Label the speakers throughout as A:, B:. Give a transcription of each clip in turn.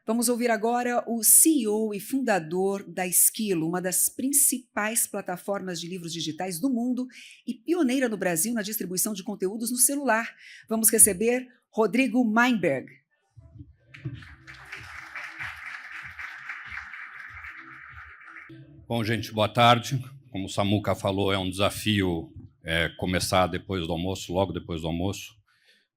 A: Vamos ouvir agora o CEO e fundador da Esquilo, uma das principais plataformas de livros digitais do mundo e pioneira no Brasil na distribuição de conteúdos no celular. Vamos receber Rodrigo Meinberg.
B: Bom, gente, boa tarde. Como o Samuca falou, é um desafio começar depois do almoço, logo depois do almoço.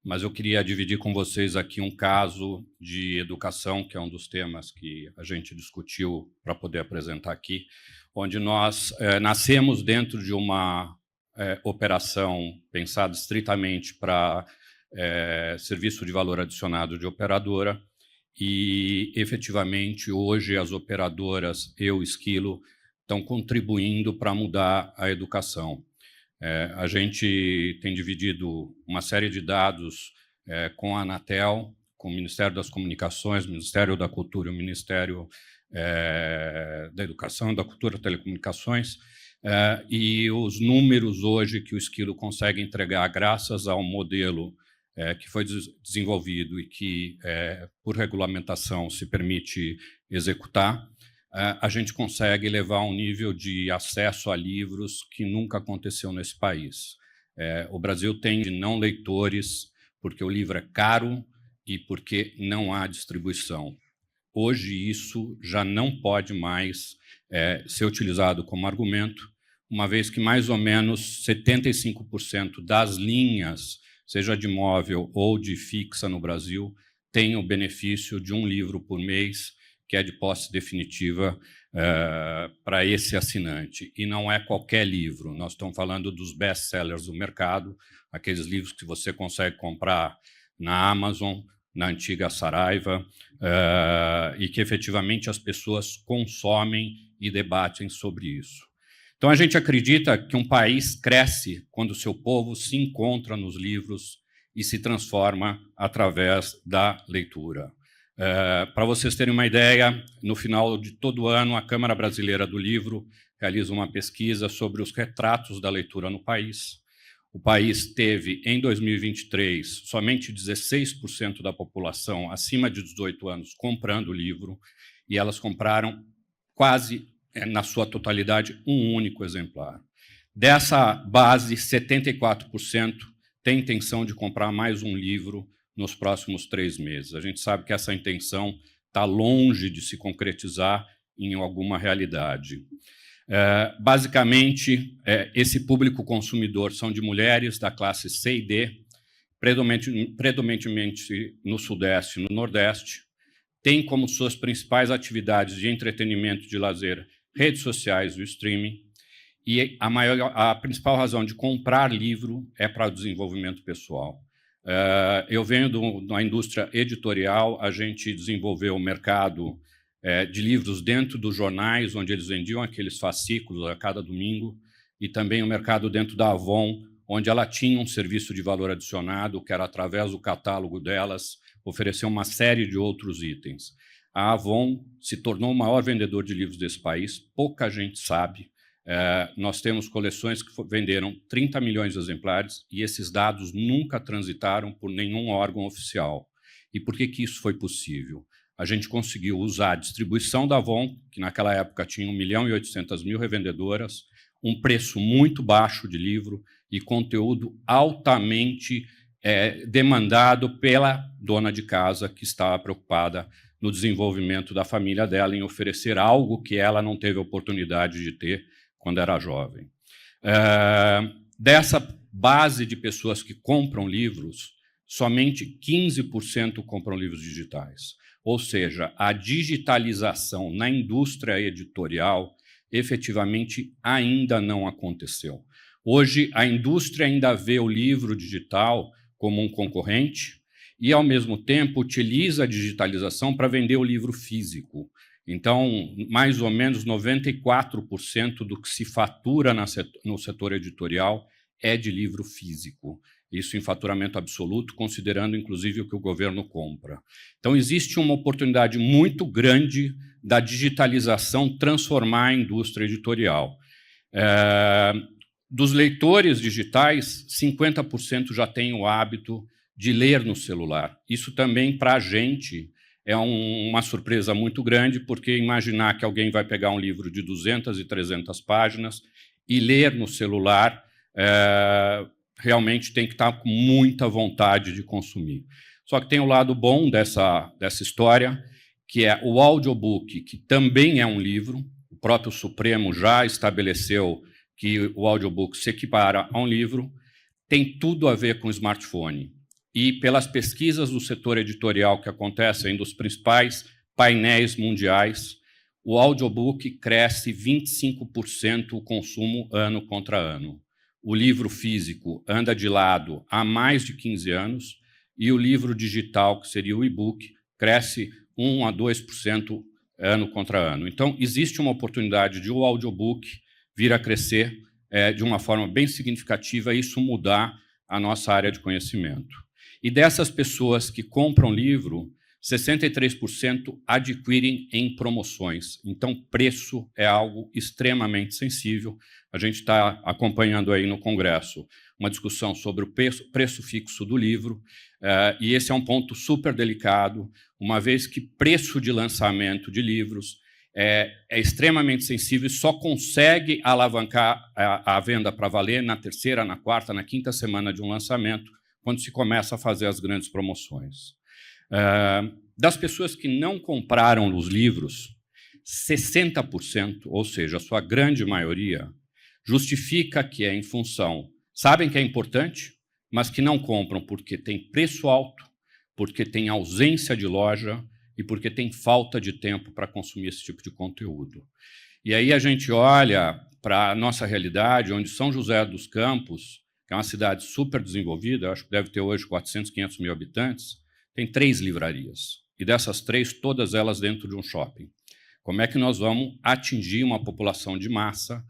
B: Mas eu queria dividir com vocês aqui um caso de educação, que é um dos temas que a gente discutiu para poder apresentar aqui, onde nós nascemos dentro de uma operação pensada estritamente para serviço de valor adicionado de operadora, e, efetivamente, hoje as operadoras e o Esquilo estão contribuindo para mudar a educação. A gente tem dividido uma série de dados com a Anatel, com o Ministério das Comunicações, o Ministério da Cultura e o Ministério da Educação, da Cultura e Telecomunicações, e os números hoje que o Esquilo consegue entregar, graças ao modelo que foi desenvolvido e que, por regulamentação, se permite executar, a gente consegue levar um nível de acesso a livros que nunca aconteceu nesse país. O Brasil tem não leitores porque o livro é caro e porque não há distribuição. Hoje, isso já não pode mais ser utilizado como argumento, uma vez que mais ou menos 75% das linhas, seja de móvel ou de fixa no Brasil, tem o benefício de um livro por mês, que é de posse definitiva para esse assinante. E não é qualquer livro, nós estamos falando dos best-sellers do mercado, aqueles livros que você consegue comprar na Amazon, na antiga Saraiva, e que, efetivamente, as pessoas consomem e debatem sobre isso. Então, a gente acredita que um país cresce quando o seu povo se encontra nos livros e se transforma através da leitura. Para vocês terem uma ideia, no final de todo ano, a Câmara Brasileira do Livro realiza uma pesquisa sobre os retratos da leitura no país. O país teve, em 2023, somente 16% da população acima de 18 anos comprando livro, e elas compraram quase, na sua totalidade, um único exemplar. Dessa base, 74% tem intenção de comprar mais um livro nos próximos 3 meses. A gente sabe que essa intenção está longe de se concretizar em alguma realidade. Basicamente, esse público consumidor são de mulheres da classe C e D, predominantemente no Sudeste e no Nordeste, tem como suas principais atividades de entretenimento e de lazer redes sociais e o streaming, e a principal razão de comprar livro é para o desenvolvimento pessoal. Eu venho da indústria editorial, a gente desenvolveu o mercado de livros dentro dos jornais, onde eles vendiam aqueles fascículos a cada domingo, e também o mercado dentro da Avon, onde ela tinha um serviço de valor adicionado, que era, através do catálogo delas, oferecer uma série de outros itens. A Avon se tornou o maior vendedor de livros desse país, pouca gente sabe. Nós temos coleções que venderam 30 milhões de exemplares e esses dados nunca transitaram por nenhum órgão oficial. E por que isso foi possível? A gente conseguiu usar a distribuição da Avon, que naquela época tinha 1.800.000 revendedoras, um preço muito baixo de livro e conteúdo altamente demandado pela dona de casa, que estava preocupada no desenvolvimento da família dela, em oferecer algo que ela não teve oportunidade de ter quando era jovem. Dessa base de pessoas que compram livros, somente 15% compram livros digitais. Ou seja, a digitalização na indústria editorial efetivamente ainda não aconteceu. Hoje, a indústria ainda vê o livro digital como um concorrente e, ao mesmo tempo, utiliza a digitalização para vender o livro físico. Então, mais ou menos 94% do que se fatura no setor editorial é de livro físico. Isso em faturamento absoluto, considerando, inclusive, o que o governo compra. Então, existe uma oportunidade muito grande da digitalização transformar a indústria editorial. Dos leitores digitais, 50% já têm o hábito de ler no celular. Isso também, para a gente, é uma surpresa muito grande, porque imaginar que alguém vai pegar um livro de 200 e 300 páginas e ler no celular, realmente tem que estar com muita vontade de consumir. Só que tem o lado bom dessa história, que é o audiobook, que também é um livro. O próprio Supremo já estabeleceu que o audiobook se equipara a um livro, tem tudo a ver com o smartphone. E, pelas pesquisas do setor editorial que acontecem dos principais painéis mundiais, o audiobook cresce 25% o consumo ano contra ano. O livro físico anda de lado há mais de 15 anos e o livro digital, que seria o e-book, cresce 1 a 2% ano contra ano. Então, existe uma oportunidade de o audiobook vir a crescer de uma forma bem significativa e isso mudar a nossa área de conhecimento. E dessas pessoas que compram livro, 63% adquirem em promoções. Então, preço é algo extremamente sensível. A gente está acompanhando aí no Congresso uma discussão sobre o preço fixo do livro, e esse é um ponto super delicado, uma vez que preço de lançamento de livros é extremamente sensível e só consegue alavancar a venda para valer na terceira, na quarta, na quinta semana de um lançamento, quando se começa a fazer as grandes promoções. Das pessoas que não compraram os livros, 60%, ou seja, a sua grande maioria, justifica que é em função, sabem que é importante, mas que não compram porque tem preço alto, porque tem ausência de loja e porque tem falta de tempo para consumir esse tipo de conteúdo. E aí a gente olha para a nossa realidade, onde São José dos Campos, que é uma cidade super desenvolvida, acho que deve ter hoje 400, 500 mil habitantes, tem 3 livrarias. E dessas 3, todas elas dentro de um shopping. Como é que nós vamos atingir uma população de massa,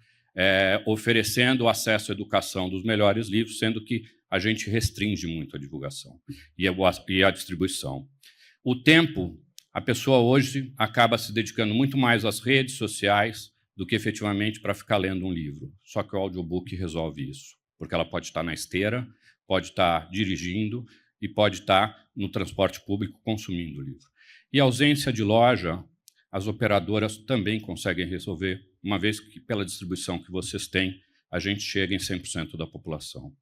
B: oferecendo acesso à educação dos melhores livros, sendo que a gente restringe muito a divulgação e a distribuição. O tempo, a pessoa hoje acaba se dedicando muito mais às redes sociais do que efetivamente para ficar lendo um livro. Só que o audiobook resolve isso, porque ela pode estar na esteira, pode estar dirigindo e pode estar no transporte público consumindo o livro. E a ausência de loja, as operadoras também conseguem resolver, uma vez que, pela distribuição que vocês têm, a gente chega em 100% da população.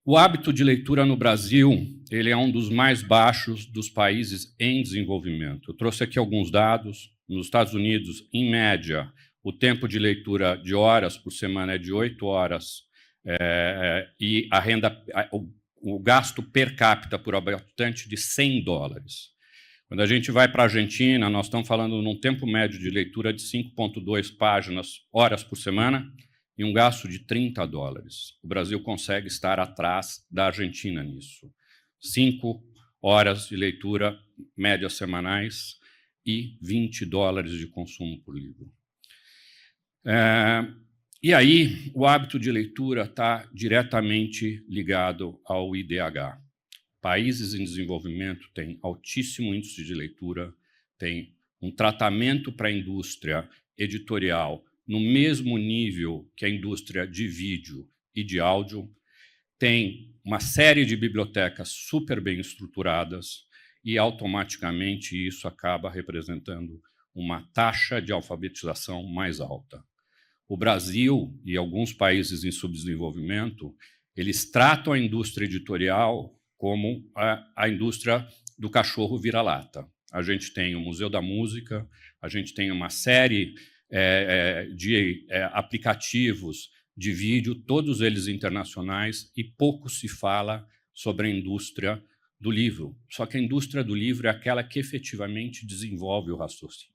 B: O hábito de leitura no Brasil ele é um dos mais baixos dos países em desenvolvimento. Eu trouxe aqui alguns dados. Nos Estados Unidos, em média, o tempo de leitura de horas por semana é de 8 horas e o gasto per capita por habitante de $100. Quando a gente vai para a Argentina, nós estamos falando num tempo médio de leitura de 5,2 horas por semana e um gasto de $30. O Brasil consegue estar atrás da Argentina nisso. 5 horas de leitura médias semanais e $20 de consumo por livro. E aí, o hábito de leitura está diretamente ligado ao IDH. Países em desenvolvimento têm altíssimo índice de leitura, têm um tratamento para a indústria editorial no mesmo nível que a indústria de vídeo e de áudio, tem uma série de bibliotecas super bem estruturadas e, automaticamente, isso acaba representando uma taxa de alfabetização mais alta. O Brasil e alguns países em subdesenvolvimento, eles tratam a indústria editorial como a indústria do cachorro vira-lata. A gente tem o Museu da Música, a gente tem uma série de aplicativos de vídeo, todos eles internacionais, e pouco se fala sobre a indústria do livro. Só que a indústria do livro é aquela que efetivamente desenvolve o raciocínio.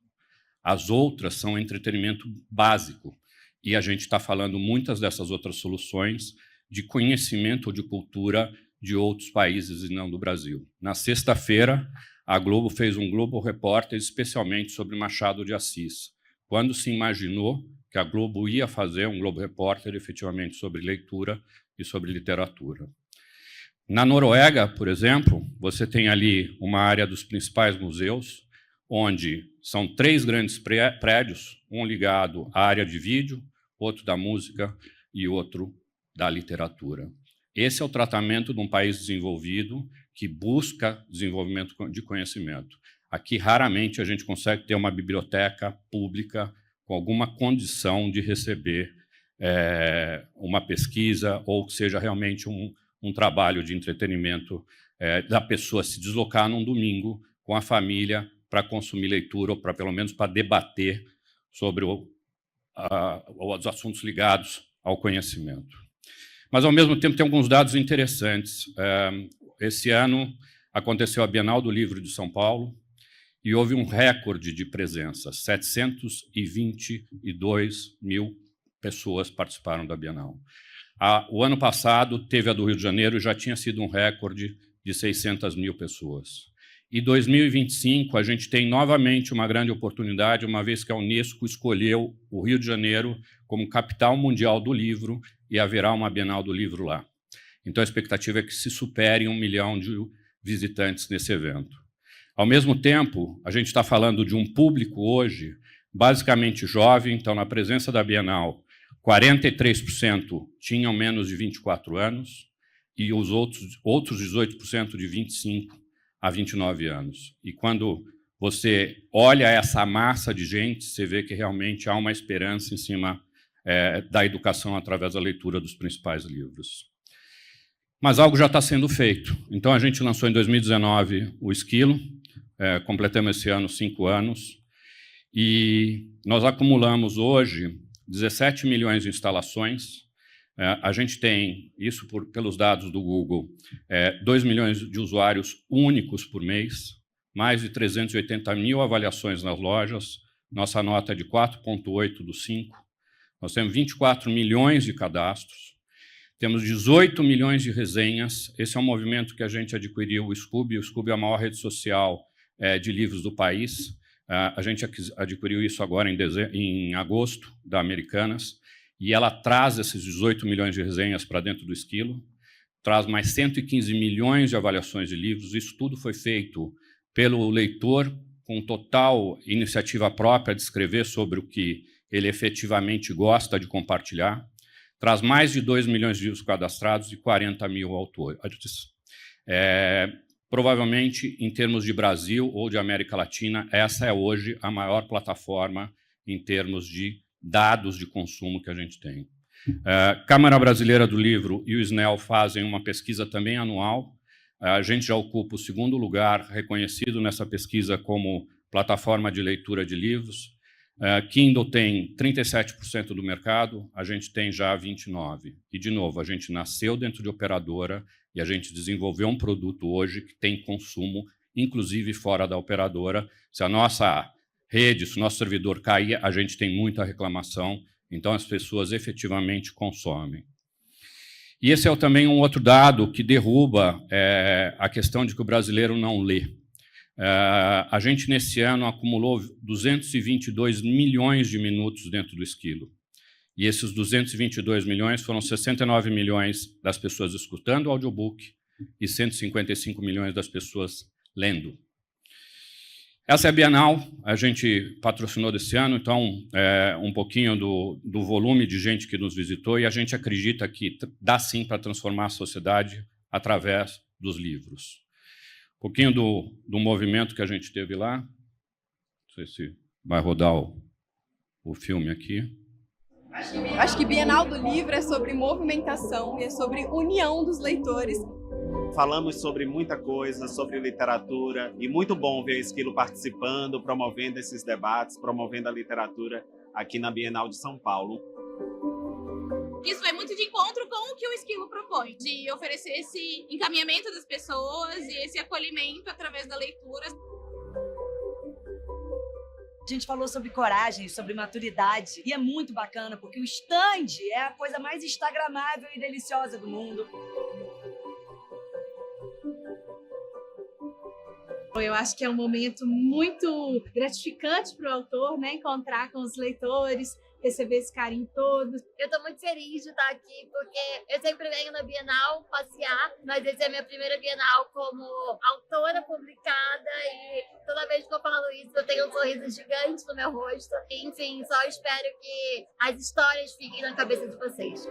B: As outras são entretenimento básico, e a gente está falando muitas dessas outras soluções de conhecimento ou de cultura de outros países e não do Brasil. Na sexta-feira, a Globo fez um Globo Repórter especialmente sobre Machado de Assis. Quando se imaginou que a Globo ia fazer um Globo Repórter efetivamente sobre leitura e sobre literatura. Na Noruega, por exemplo, você tem ali uma área dos principais museus, onde são 3 grandes prédios, um ligado à área de vídeo, outro da música e outro da literatura. Esse é o tratamento de um país desenvolvido que busca desenvolvimento de conhecimento. Aqui, raramente, a gente consegue ter uma biblioteca pública com alguma condição de receber uma pesquisa ou que seja realmente um trabalho de entretenimento da pessoa se deslocar num domingo com a família para consumir leitura ou pelo menos para debater sobre os assuntos ligados ao conhecimento. Mas, ao mesmo tempo, tem alguns dados interessantes. Esse ano aconteceu a Bienal do Livro de São Paulo e houve um recorde de presença. 722 mil pessoas participaram da Bienal. O ano passado teve a do Rio de Janeiro e já tinha sido um recorde de 600 mil pessoas. E 2025 a gente tem novamente uma grande oportunidade, uma vez que a Unesco escolheu o Rio de Janeiro como capital mundial do livro e haverá uma Bienal do Livro lá. Então, a expectativa é que se supere 1 milhão de visitantes nesse evento. Ao mesmo tempo, a gente está falando de um público hoje basicamente jovem, então, na presença da Bienal, 43% tinham menos de 24 anos e os outros 18% de 25 a 29 anos. E quando você olha essa massa de gente, você vê que realmente há uma esperança em cima da educação através da leitura dos principais livros. Mas algo já está sendo feito. Então, a gente lançou em 2019 o Esquilo, completamos esse ano 5 anos, e nós acumulamos hoje 17 milhões de instalações. A gente tem, isso pelos dados do Google, 2 milhões de usuários únicos por mês, mais de 380 mil avaliações nas lojas, nossa nota é de 4,8 do 5, nós temos 24 milhões de cadastros, temos 18 milhões de resenhas. Esse é um movimento que a gente adquiriu, o Scoob. O Scoob é a maior rede social de livros do país. A gente adquiriu isso agora em agosto, da Americanas, e ela traz esses 18 milhões de resenhas para dentro do Esquilo, traz mais 115 milhões de avaliações de livros. Isso tudo foi feito pelo leitor, com total iniciativa própria de escrever sobre o que ele efetivamente gosta de compartilhar, traz mais de 2 milhões de livros cadastrados e 40 mil autores. Provavelmente, em termos de Brasil ou de América Latina, essa é hoje a maior plataforma em termos de dados de consumo que a gente tem. Câmara Brasileira do Livro e o SNEL fazem uma pesquisa também anual. A gente já ocupa o 2º lugar, reconhecido nessa pesquisa como plataforma de leitura de livros. Kindle tem 37% do mercado, a gente tem já 29%. E, de novo, a gente nasceu dentro de operadora e a gente desenvolveu um produto hoje que tem consumo, inclusive fora da operadora. Se a nossa rede, se o nosso servidor cair, a gente tem muita reclamação, então as pessoas efetivamente consomem. E esse é também um outro dado que derruba a questão de que o brasileiro não lê. A gente, nesse ano, acumulou 222 milhões de minutos dentro do Esquilo. E esses 222 milhões foram 69 milhões das pessoas escutando o audiobook e 155 milhões das pessoas lendo. Essa é a Bienal, a gente patrocinou desse ano, então, um pouquinho do volume de gente que nos visitou, e a gente acredita que dá sim para transformar a sociedade através dos livros. Um pouquinho do movimento que a gente teve lá. Não sei se vai rodar o filme aqui.
C: Acho que Bienal do Livro é sobre movimentação e é sobre união dos leitores.
D: Falamos sobre muita coisa, sobre literatura, e muito bom ver a Esquilo participando, promovendo esses debates, promovendo a literatura aqui na Bienal de São Paulo.
E: Isso vai muito de encontro com o que o Esquilo propõe, de oferecer esse encaminhamento das pessoas e esse acolhimento através da leitura.
F: A gente falou sobre coragem, sobre maturidade, e é muito bacana, porque o stand é a coisa mais instagramável e deliciosa do mundo.
G: Eu acho que é um momento muito gratificante para o autor, né? Encontrar com os leitores, receber esse carinho todo.
H: Eu estou muito feliz de estar aqui, porque eu sempre venho na Bienal passear, mas essa é a minha primeira Bienal como autora publicada, e toda vez que eu falo isso, eu tenho um sorriso gigante no meu rosto. Enfim, só espero que as histórias fiquem na cabeça de vocês.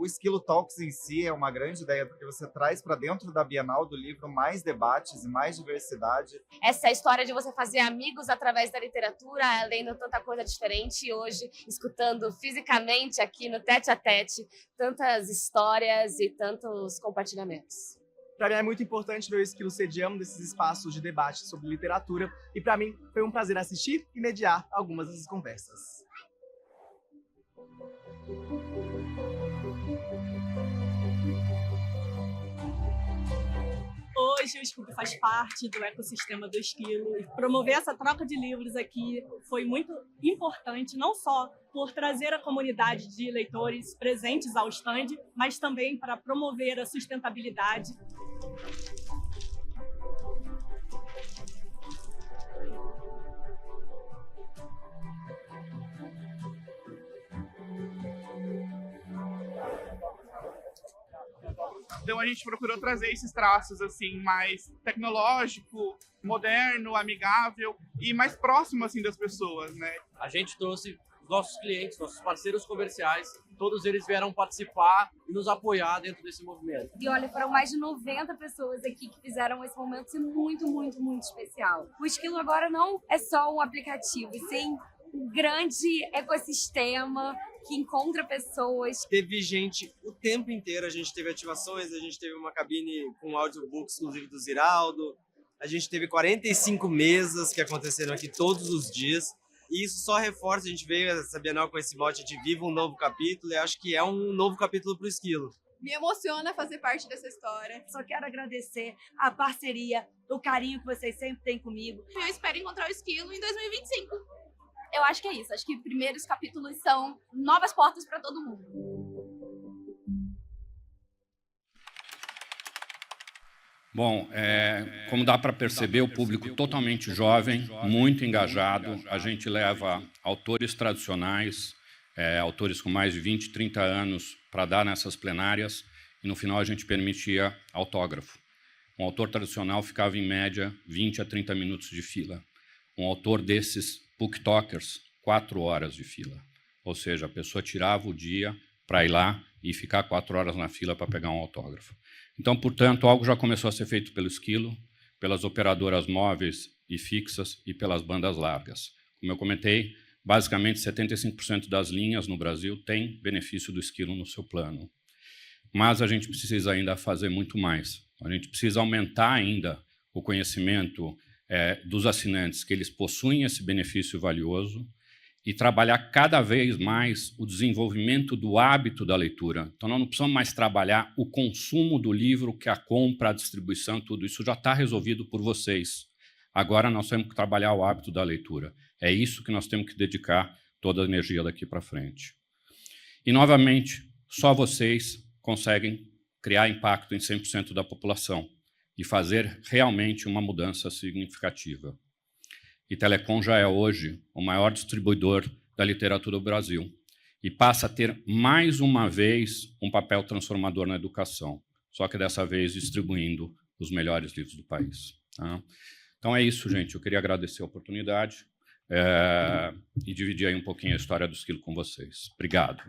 I: O Esquilo Talks em si é uma grande ideia, porque você traz para dentro da Bienal do livro mais debates e mais diversidade.
J: Essa história de você fazer amigos através da literatura, lendo tanta coisa diferente, e hoje escutando fisicamente aqui no Tete a Tete tantas histórias e tantos compartilhamentos.
K: Para mim é muito importante ver o Esquilo sediando desses espaços de debate sobre literatura, e para mim foi um prazer assistir e mediar algumas dessas conversas.
L: Hoje o Scooby faz parte do ecossistema do Esquilo e promover essa troca de livros aqui foi muito importante, não só por trazer a comunidade de leitores presentes ao stand, mas também para promover a sustentabilidade.
M: Então a gente procurou trazer esses traços assim mais tecnológico, moderno, amigável e mais próximo assim das pessoas, né?
N: A gente trouxe os nossos clientes, nossos parceiros comerciais, todos eles vieram participar e nos apoiar dentro desse movimento.
O: E olha, foram mais de 90 pessoas aqui que fizeram esse momento ser muito, muito, muito especial. O Esquilo agora não é só um aplicativo, e sim um grande ecossistema que encontra pessoas.
P: Teve gente o tempo inteiro, a gente teve ativações, a gente teve uma cabine com audiobook exclusivo do Ziraldo, a gente teve 45 mesas que aconteceram aqui todos os dias, e isso só reforça, a gente veio essa Bienal com esse mote de viva um novo capítulo, e acho que é um novo capítulo para o Esquilo.
C: Me emociona fazer parte dessa história.
F: Só quero agradecer a parceria, o carinho que vocês sempre têm comigo.
E: Eu espero encontrar o Esquilo em 2025.
O: Eu acho que é isso. Acho que primeiros capítulos são novas portas para todo mundo.
B: Bom, como dá para perceber, o público totalmente jovem, muito engajado. A gente leva autores tradicionais, autores com mais de 20, 30 anos para dar nessas plenárias, e no final a gente permitia autógrafo. Um autor tradicional ficava, em média, 20 a 30 minutos de fila. Um autor desses booktokers, 4 horas de fila. Ou seja, a pessoa tirava o dia para ir lá e ficar 4 horas na fila para pegar um autógrafo. Então, portanto, algo já começou a ser feito pelo Esquilo, pelas operadoras móveis e fixas e pelas bandas largas. Como eu comentei, basicamente 75% das linhas no Brasil têm benefício do Esquilo no seu plano. Mas a gente precisa ainda fazer muito mais. A gente precisa aumentar ainda o conhecimento dos assinantes, que eles possuem esse benefício valioso, e trabalhar cada vez mais o desenvolvimento do hábito da leitura. Então, nós não precisamos mais trabalhar o consumo do livro, que a compra, a distribuição, tudo isso já está resolvido por vocês. Agora, nós temos que trabalhar o hábito da leitura. É isso que nós temos que dedicar toda a energia daqui para frente. E, novamente, só vocês conseguem criar impacto em 100% da população e fazer realmente uma mudança significativa. E Telecom já é hoje o maior distribuidor da literatura do Brasil e passa a ter, mais uma vez, um papel transformador na educação, só que dessa vez distribuindo os melhores livros do país. Tá? Então é isso, gente. Eu queria agradecer a oportunidade e dividir aí um pouquinho a história do Esquilo com vocês. Obrigado.